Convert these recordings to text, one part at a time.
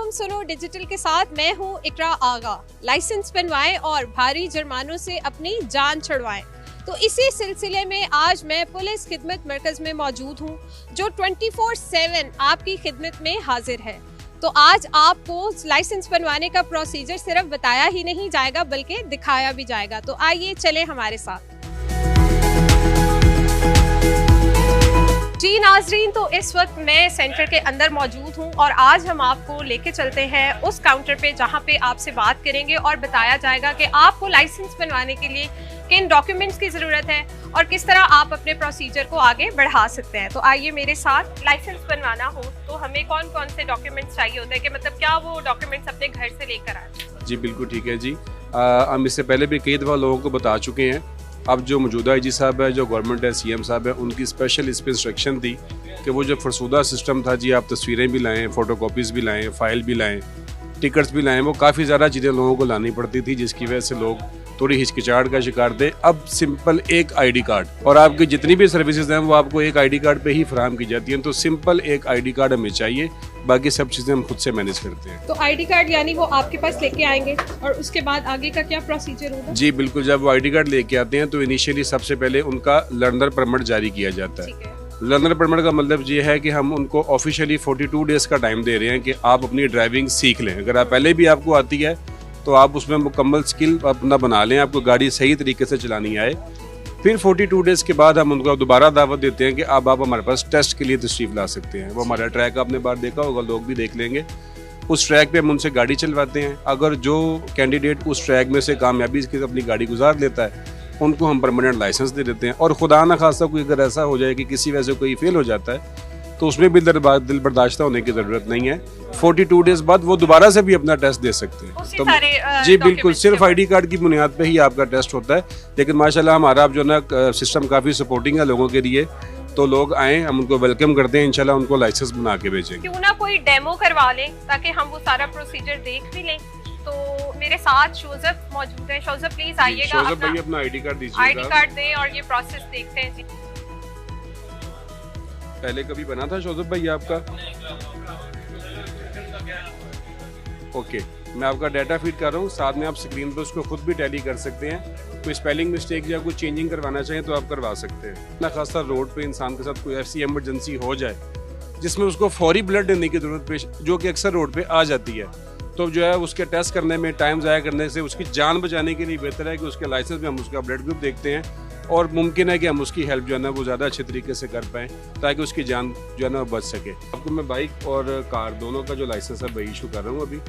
तुम सुनो डिजिटल के साथ मैं हूँ इकरा आगा। लाइसेंस बनवाएं और भारी जुर्मानों से अपनी जान छुड़वाएं। तो इसी सिलसिले में आज मैं पुलिस खिदमत मरकज में मौजूद हूँ जो 24/7 आपकी खिदमत में हाजिर है। तो आज आपको लाइसेंस बनवाने का प्रोसीजर सिर्फ बताया ही नहीं जाएगा बल्कि दिखाया भी जाएगा। तो आइए चले हमारे साथ। जी नाजरीन, तो इस वक्त मैं सेंटर के अंदर मौजूद हूं और आज हम आपको लेके चलते हैं उस काउंटर पे जहां पे आपसे बात करेंगे और बताया जाएगा कि आपको लाइसेंस बनवाने के लिए किन डॉक्यूमेंट्स की ज़रूरत है और किस तरह आप अपने प्रोसीजर को आगे बढ़ा सकते हैं। तो आइए मेरे साथ। लाइसेंस बनवाना हो तो हमें कौन कौन से डॉक्यूमेंट्स चाहिए होते हैं कि मतलब क्या वो डॉक्यूमेंट्स अपने घर से लेकर आए? जी बिल्कुल ठीक है जी। हम इससे पहले भी कई दफ़ा लोगों को बता चुके हैं। अब जो मौजूदा आईजी साहब है, जो गवर्नमेंट है, सीएम साहब है, उनकी स्पेशल इस पर इंस्ट्रक्शन थी कि वो जो फरसूदा सिस्टम था जी, आप तस्वीरें भी लाएं, फ़ोटोकॉपीज़ भी लाएं, फ़ाइल भी लाएं, टिकट्स भी लाएं, वो काफ़ी ज़्यादा चीज़ें लोगों को लानी पड़ती थी जिसकी वजह से लोग थोड़ी हिचकिचाहट का शिकार थे। अब सिंपल एक आईडी कार्ड और आपकी जितनी भी सर्विसेज हैं वो आपको एक आईडी कार्ड पे ही फराहम की जाती हैं। तो सिंपल एक आईडी कार्ड हमें चाहिए, बाकी सब चीज़ें हम खुद से मैनेज करते हैं। तो आईडी कार्ड यानी वो आपके पास लेके आएंगे और उसके बाद आगे का क्या प्रोसीजर होगा? जी बिल्कुल, जब वो आईडी कार्ड लेके आते हैं तो इनिशियली सबसे पहले उनका लर्नर परमिट जारी किया जाता है। लर्नर परमिट का मतलब ये है कि हम उनको ऑफिशियली 42 डेज का टाइम दे रहे हैं कि आप अपनी ड्राइविंग सीख लें। अगर आप पहले भी आपको आती है तो आप उसमें मुकम्मल स्किल अपना बना लें, आपको गाड़ी सही तरीके से चलानी आए। फिर 42 डेज के बाद हम उनको दोबारा दावत देते हैं कि अब आप हमारे पास टेस्ट के लिए तशरीफ ला सकते हैं। वो हमारा ट्रैक आपने बार देखा होगा, लोग भी देख लेंगे। उस ट्रैक पे हम उनसे गाड़ी चलवाते हैं। अगर जो कैंडिडेट उस ट्रैक में से कामयाबी से अपनी गाड़ी गुजार लेता है उनको हम परमानेंट लाइसेंस दे देते हैं। और खुदा न खासा कोई अगर ऐसा हो जाए कि किसी वजह से कोई फेल हो जाता है तो उसमें भी दिल बर्दाश्त होने की ज़रूरत नहीं है। 42 डेज बाद वो दोबारा से भी अपना टेस्ट दे सकते हैं। तो जी बिल्कुल, सिर्फ आईडी कार्ड की बुनियाद पे ही आपका टेस्ट होता है। लेकिन माशाल्लाह हमारा जो ना सिस्टम काफ़ी सपोर्टिंग है लोगों के लिए, तो लोग आएँ, हम उनको वेलकम करते हैं, इंशाल्लाह उनको लाइसेंस बना के भेजेंगे। क्यों ना कोई डेमो करवा लें ताकि हम वो सारा प्रोसीजर देख भी लें। तो मेरे साथ शोजब मौजूद है। शोजब प्लीज आइएगा, शोजब भाई अपना आईडी कार्ड दीजिए। आईडी कार्ड दें और ये प्रोसेस देखते हैं जी। पहले कभी बना था शोजब भाई आपका? ओके, मैं आपका डाटा फीड कर रहा हूँ, साथ में आप स्क्रीन पर उसको खुद भी टैली कर सकते हैं। कोई स्पेलिंग मिस्टेक या कोई चेंजिंग करवाना चाहें तो आप करवा सकते हैं। ना खासा रोड पे इंसान के साथ कोई ऐसी इमरजेंसी हो जाए जिसमें उसको फौरी ब्लड देने की जरूरत पेश, जो कि अक्सर रोड पे आ जाती है, तो जो है उसके टेस्ट करने में टाइम ज़ाया करने से उसकी जान बचाने के लिए बेहतर है कि उसके लाइसेंस में हम उसका ब्लड ग्रुप देखते हैं और मुमकिन है कि हम उसकी हेल्प जो है ना वो ज़्यादा अच्छे तरीके से कर पाएँ ताकि उसकी जान जो है ना वो बच सके। आपको मैं बाइक और कार दोनों का जो लाइसेंस है वही इशू कर रहा हूँ अभी।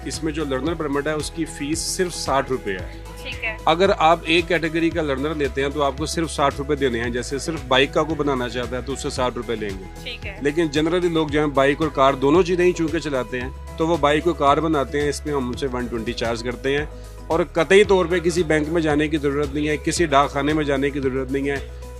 इसमें जो लर्नर परमिट है उसकी फ़ीस सिर्फ 60 रुपये है। ठीक है। अगर आप एक कैटेगरी का लर्नर लेते हैं तो आपको सिर्फ 60 रुपये देने हैं। जैसे सिर्फ बाइक का को बनाना चाहता है तो उससे 60 रुपये लेंगे। ठीक है। लेकिन जनरली लोग जो है बाइक और कार दोनों चीज़ें ही चूँकि चलाते हैं तो वो बाइक और कार बनाते हैं, इसमें हम उनसे 120 चार्ज करते हैं। और कतई तौर पे किसी बैंक में जाने की ज़रूरत नहीं है, किसी डाक खाने में जाने की ज़रूरत नहीं है।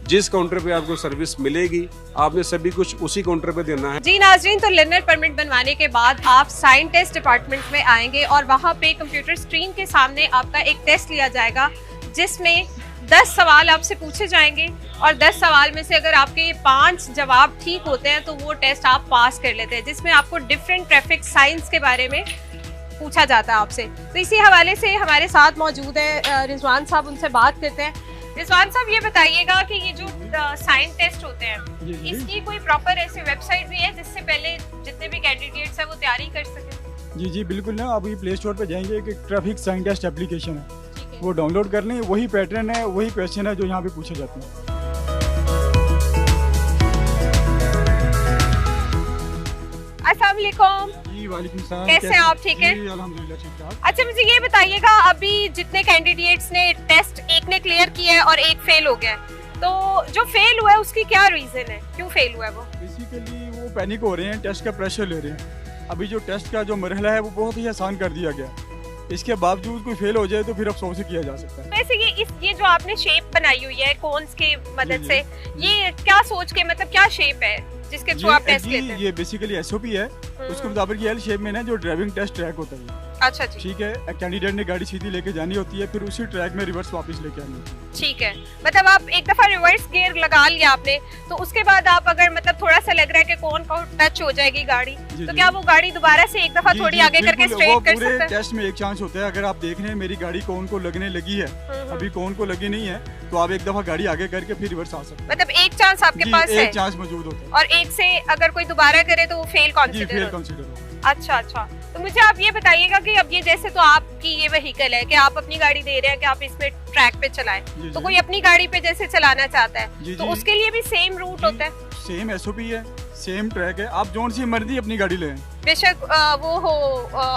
जिस काउंटर पे आपको सर्विस मिलेगी आपने सभी कुछ उसी काउंटर पे देना है। जी नाजरीन, तो लर्नर परमिट बनवाने के बाद आप साइन टेस्ट डिपार्टमेंट में आएंगे और वहाँ पे कंप्यूटर स्क्रीन के सामने आपका एक टेस्ट लिया जाएगा जिसमें 10 सवाल आपसे पूछे जाएंगे और 10 सवाल में से अगर आपके 5 जवाब ठीक होते हैं तो वो टेस्ट आप पास कर लेते हैं, जिसमें आपको डिफरेंट ट्रैफिक साइंस के बारे में पूछा जाता है आपसे। तो इसी हवाले से हमारे साथ मौजूद है रिजवान साहब, उनसे बात करते हैं। रिजवान साहब, ये बताइएगा कि ये जो साइन टेस्ट होते हैं इसकी कोई प्रॉपर ऐसी वेबसाइट भी है जिससे पहले जितने भी कैंडिडेट्स हैं वो तैयारी कर सकें? जी बिल्कुल ना, आप ये प्ले स्टोर पर जाएंगे कि ट्रैफिक साइन टेस्ट एप्लीकेशन है, वो डाउनलोड कर लें। वही पैटर्न है, वही क्वेश्चन है जो यहाँ पे पूछे जाते हैं। अस्सलाम वालेकुम। जी वालेकुम सलाम। कैसे हैं आप? ठीक है, अल्हम्दुलिल्लाह ठीक ठाक। अच्छा मुझे ये बताइएगा, अभी जितने कैंडिडेट्स ने टेस्ट, एक ने क्लियर किया है और एक फेल हो गया है, तो जो फेल हुआ है उसकी क्या रीजन है, क्यों फेल हुआ है वो? बेसिकली वो पैनिक हो रहे हैं, टेस्ट का प्रेशर ले रहे हैं। अभी जो टेस्ट का जो मरहला है वो बहुत ही आसान कर दिया गया। इसके बावजूद कोई फेल हो जाए तो फिर अफसोस ही किया जा सकता है। वैसे ये जो आपने शेप बनाई हुई है कोन्स की मदद से, ये क्या सोच के, मतलब क्या शेप है जिसके थ्रू आप टेस्ट लेते हैं? ये बेसिकली एसओपी है, उसके मुताबिक ये एल शेप में ना जो ड्राइविंग टेस्ट ट्रैक होता है। अच्छा जी। ठीक है, कैंडिडेट ने गाड़ी सीधी लेके जानी होती है, फिर उसी ट्रैक में रिवर्स वापस लेके आनी होती है। ठीक है, मतलब आप एक दफा रिवर्स गियर लगा लिया आपने, तो उसके बाद आप अगर मतलब थोड़ा सा लग रहा है कि कौन को टच हो जाएगी गाड़ी, तो क्या वो गाड़ी दोबारा से एक दफा थोड़ी आगे करके स्ट्रेट कर सकते हैं? टेस्ट में एक चांस होता है, अगर आप देख रहे हैं मेरी गाड़ी कौन को लगने लगी है, अभी कौन को लगी नहीं है, तो आप एक दफा गाड़ी आगे करके फिर रिवर्स आ सकते हैं। मतलब एक चांस आपके पास है, एक चांस मौजूद होता है, और एक से अगर कोई दोबारा करे तो वो फेल कंसीडर होगा। अच्छा, तो मुझे आप ये बताइएगा कि अब ये जैसे तो आपकी ये व्हीकल है कि आप अपनी गाड़ी दे रहे हैं कि आप इसमें ट्रैक पे चलाएं, तो कोई अपनी गाड़ी पे जैसे चलाना चाहता है तो उसके लिए भी सेम रूट होता है? सेम एसओपी है, सेम ट्रैक है, आप जोन सी मर्जी अपनी गाड़ी लें, बेशक वो हो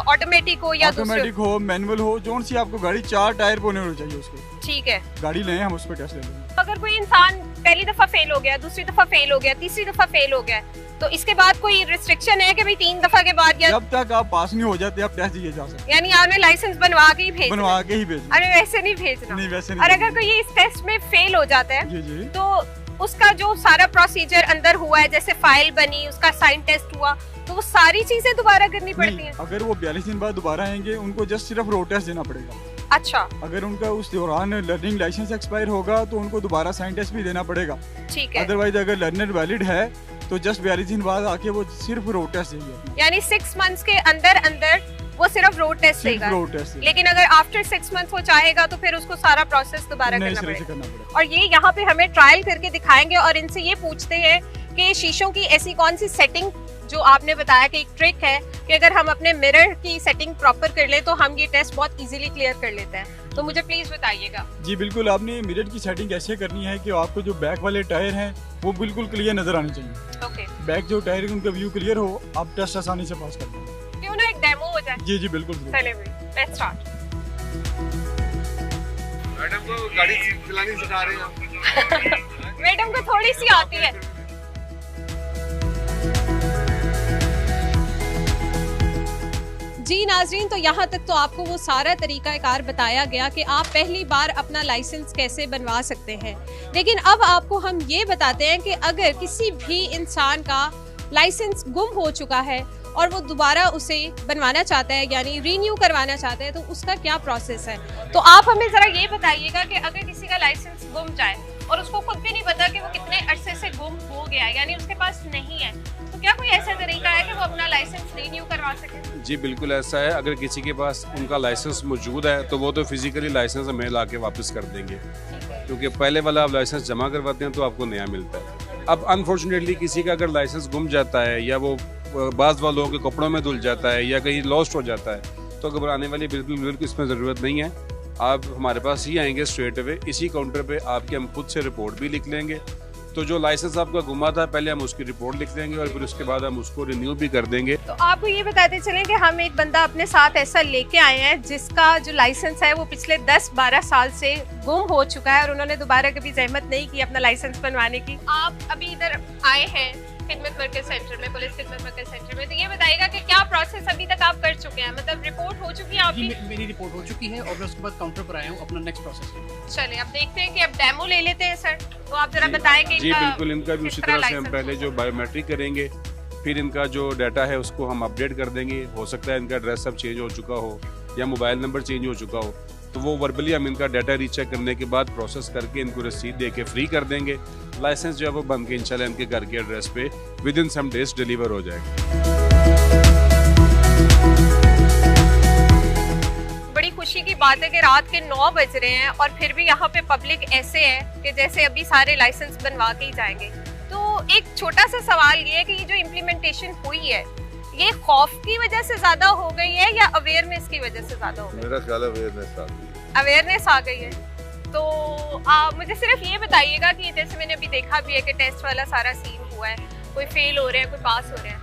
ऑटोमेटिक हो या ऑटोमेटिक हो, मैनुअल हो, जोन सी आपको गाड़ी 4 टायर होने चाहिए उसके। ठीक है, गाड़ी लें, हम उस पर टेस्ट ले लेंगे। अगर कोई इंसान पहली दफा फेल हो गया, दूसरी दफा फेल हो गया, तीसरी दफा फेल हो गया, तो इसके बाद कोई रिस्ट्रिक्शन है कि भाई 3 दफा के बाद या जब तक आप पास नहीं हो जाते आप टेस्ट दिए जा सकते? यानी आपने लाइसेंस बनवा के ही भेजना? बनवा के ही भेजना। अरे वैसे नहीं भेजना? नहीं, वैसे नहीं। और अगर कोई इस टेस्ट में फेल हो जाता है जी जी, तो उसका जो सारा प्रोसीजर अंदर हुआ है, जैसे फाइल बनी, उसका साइन टेस्ट हुआ, तो वो सारी चीजें दोबारा करनी पड़ती हैं? अगर वो 42 दिन बाद दोबारा आएंगे, उनको जस्ट सिर्फ रोड टेस्ट देना पड़ेगा। अच्छा, अगर उनका उस दौरान लर्निंग लाइसेंस एक्सपायर होगा तो उनको दोबारा साइन टेस्ट भी देना पड़ेगा। ठीक है, अदरवाइज अगर लर्नर वैलिड है तो जस्ट 42 दिन बाद आके वो सिर्फ रोड टेस्ट देंगे। यानी 6 मंथ्स के अंदर अंदर वो सिर्फ रोड टेस्ट देगा। लेकिन अगर आफ्टर 6 मंथ वो चाहेगा तो फिर उसको सारा प्रोसेस दोबारा करना पड़ेगा। और ये यहाँ पे हमें ट्रायल करके दिखाएंगे और इनसे ये पूछते हैं कि शीशों की ऐसी कौन सी सेटिंग, जो आपने बताया कि एक ट्रिक है कि अगर हम अपने मिरर की सेटिंग प्रॉपर कर ले तो हम ये टेस्ट बहुत इजीली क्लियर कर लेते हैं, तो मुझे प्लीज बताइएगा। जी बिल्कुल, आपने मिरर की सेटिंग ऐसे करनी है कि आपको जो बैक वाले टायर हैं वो बिल्कुल क्लियर नजर आने चाहिए। ओके, बैक जो टायर है उनका व्यू क्लियर हो, आप टेस्ट आसानी से पास कर लेंगे। क्यों ना एक डेमो हो जाए? जी जी बिल्कुल। चलिए लेट्स स्टार्ट। मैडम को गाड़ी चलानी सिखा रहे हैं। मैडम को थोड़ी सी आती है। जी नाजरीन, तो यहाँ तक तो आपको वो सारा तरीकाकार बताया गया कि आप पहली बार अपना लाइसेंस कैसे बनवा सकते हैं। लेकिन अब आपको हम ये बताते हैं कि अगर किसी भी इंसान का लाइसेंस गुम हो चुका है और वो दोबारा उसे बनवाना चाहता है, यानी रीन्यू करवाना चाहता है, तो उसका क्या प्रोसेस है। तो आप हमें ज़रा ये बताइएगा कि अगर किसी का लाइसेंस गुम जाए और उसको खुद भी नहीं पता कि वो कितने अरसे से गुम हो गया है, यानी उसके पास नहीं है, तो क्या कोई ऐसा तरीका है कि वो अपना लाइसेंस रीन्यू करवा सके? जी बिल्कुल ऐसा है, अगर किसी के पास उनका लाइसेंस मौजूद है तो वो तो फिजिकली लाइसेंस हमें ला के वापस कर देंगे, क्योंकि पहले वाला आप लाइसेंस जमा करवाते हैं तो आपको नया मिलता है। अब अनफॉर्चुनेटली किसी का अगर लाइसेंस गुम जाता है या वो बाज़ वालों के कपड़ों में धुल जाता है या कहीं लॉस्ट हो जाता है, तो घबराने वाली बिल्कुल इसमें ज़रूरत नहीं है। आप हमारे पास ही आएंगे स्ट्रेट अवे, इसी काउंटर पे आपके हम खुद से रिपोर्ट भी लिख लेंगे। तो जो लाइसेंस आपका गुमा था पहले हम उसकी रिपोर्ट लिख लेंगे और फिर उसके बाद हम उसको रिन्यू भी कर देंगे। तो आपको ये बताते चलें कि हम एक बंदा अपने साथ ऐसा लेके आए हैं जिसका जो लाइसेंस है वो पिछले 10-12 साल से गुम हो चुका है और उन्होंने दोबारा कभी जहमत नहीं की अपना लाइसेंस बनवाने की। आप अभी इधर आए हैं खिदमत मरकज सेंटर में, पुलिस खिदमत मरकज सेंटर में, तो ये बताइएगा कि क्या प्रोसेस अभी तक आप कर चुके हैं, मतलब रिपोर्ट हो चुकी है आपकी? मेरी रिपोर्ट हो चुकी है और मैं उसके बाद काउंटर पर आया हूँ अपना नेक्स्ट प्रोसेस। चलिए अब देखते हैं कि अब डेमो ले लेते हैं सर, तो आप जरा बताएं कि जी बिल्कुल, इनका भी उसी तरह से हम पहले जो बायोमेट्रिक करेंगे, फिर इनका जो डाटा है उसको हम अपडेट कर देंगे। हो सकता है इनका एड्रेस सब चेंज हो चुका हो या मोबाइल नंबर चेंज हो चुका हो, तो वो वर्बली हम इनका डाटा रीचेक करने के बाद प्रोसेस करके इनको रसीद दे के फ्री कर देंगे। लाइसेंस जो है वो बन के इंशाल्लाह इनके घर के एड्रेस पे within some days deliver हो जाएगा। बड़ी खुशी की बात है कि रात के 9 बज रहे हैं और फिर भी यहाँ पे पब्लिक ऐसे है कि जैसे अभी सारे लाइसेंस बनवा के ही जाएंगे। तो एक छोटा सा सवाल ये है कि ये जो इम्प्लीमेंटेशन हुई है ये खौफ की वजह से ज्यादा हो गई है या अवेयरनेस की वजह से ज्यादा हो गई? मेरा ख्याल अवेयरनेस आ गई। अवेयरनेस आ गई है। तो मुझे सिर्फ ये बताइएगा कि जैसे मैंने अभी देखा भी है कि टेस्ट वाला सारा सीन हुआ है, कोई फेल हो रहे हैं, कोई पास हो रहे हैं,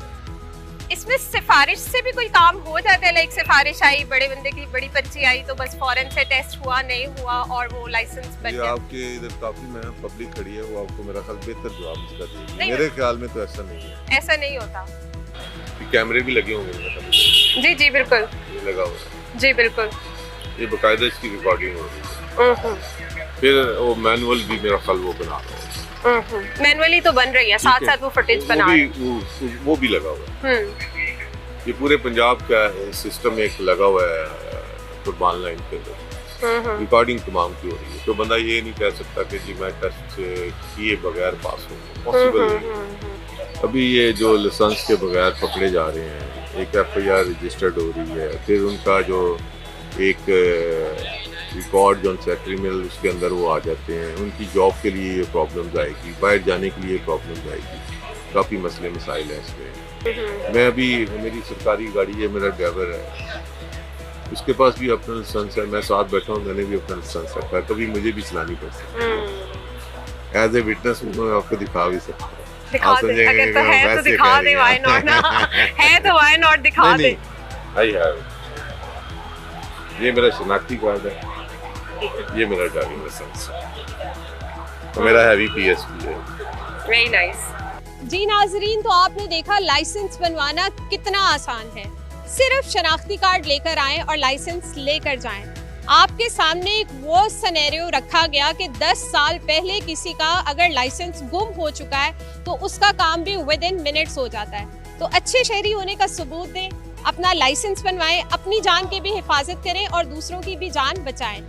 इसमें सिफारिश से भी कोई काम हो जाता है? लाइक सिफारिश आई, बड़े बंदे की बड़ी पर्ची आई तो बस फौरन से टेस्ट हुआ, नहीं हुआ और वो लाइसेंस बन गया? आपके इधर काफी में पब्लिक खड़ी है, वो आपको मेरा ख्याल बेहतर जवाब इसका देगी। मेरे ख्याल में तो ऐसा नहीं है। ऐसा नहीं होता। कैमरे भी लगे होंगे? जी जी बिल्कुल लगा हुआ। जी बिल्कुल, ये बकायदा इसकी रिकॉर्डिंग हो रही है। फिर वो मैनुअल भी मेरा ख्याल वो बना रहा है। मैनुअली तो बन रही है, साथ साथ वो फुटेज बना रहे हैं। वो भी लगा हुआ है। ये पूरे पंजाब का सिस्टम एक लगा हुआ है कुर्बान लाइन के अंदर, रिकॉर्डिंग तमाम की हो रही है, तो बंदा ये नहीं कह सकता कि जी मैं टेस्ट किए बगैर पास हूँ, पॉसिबल नहीं। अभी ये जो लाइसेंस के बगैर पकड़े जा रहे हैं, एक FIR रजिस्टर्ड हो रही है, फिर उनका जो एक रिकॉर्ड जो क्रिमिनल उसके अंदर वो आ जाते हैं, उनकी जॉब के लिए ये प्रॉब्लम्स आएगी, बाहर जाने के लिए प्रॉब्लम्स आएगी, काफ़ी मसले मसाइल हैं इसमें। मैं अभी मेरी सरकारी गाड़ी है, मेरा ड्राइवर है, उसके पास भी अपना लाइसेंस है, मैं साथ बैठा हूँ, मैंने भी अपना लाइसेंस रखा है, कभी मुझे भी चलानी पड़ सकती है। एज ए विटनेस मैं आपको दिखा भी सकता हूँ, आप समझेंगे तो है तो दिखा दे, व्हाई नॉट ना है तो व्हाई नॉट दिखा दे। आई हैव, ये मेरा शनाख्ती कार्ड है, ये मेरा ड्राइविंग लाइसेंस है, तो मेरा हैवी PS भी है। Very nice. जी नाजरीन, तो आपने देखा लाइसेंस बनवाना कितना आसान है। सिर्फ शनाख्ती कार्ड लेकर आएं और लाइसेंस लेकर जाएं। आपके सामने एक वो सिनेरियो रखा गया कि 10 साल पहले किसी का अगर लाइसेंस गुम हो चुका है तो उसका काम भी विद इन मिनट्स हो जाता है। तो अच्छे शहरी होने का सबूत दें, अपना लाइसेंस बनवाएं, अपनी जान की भी हिफाजत करें और दूसरों की भी जान बचाएं।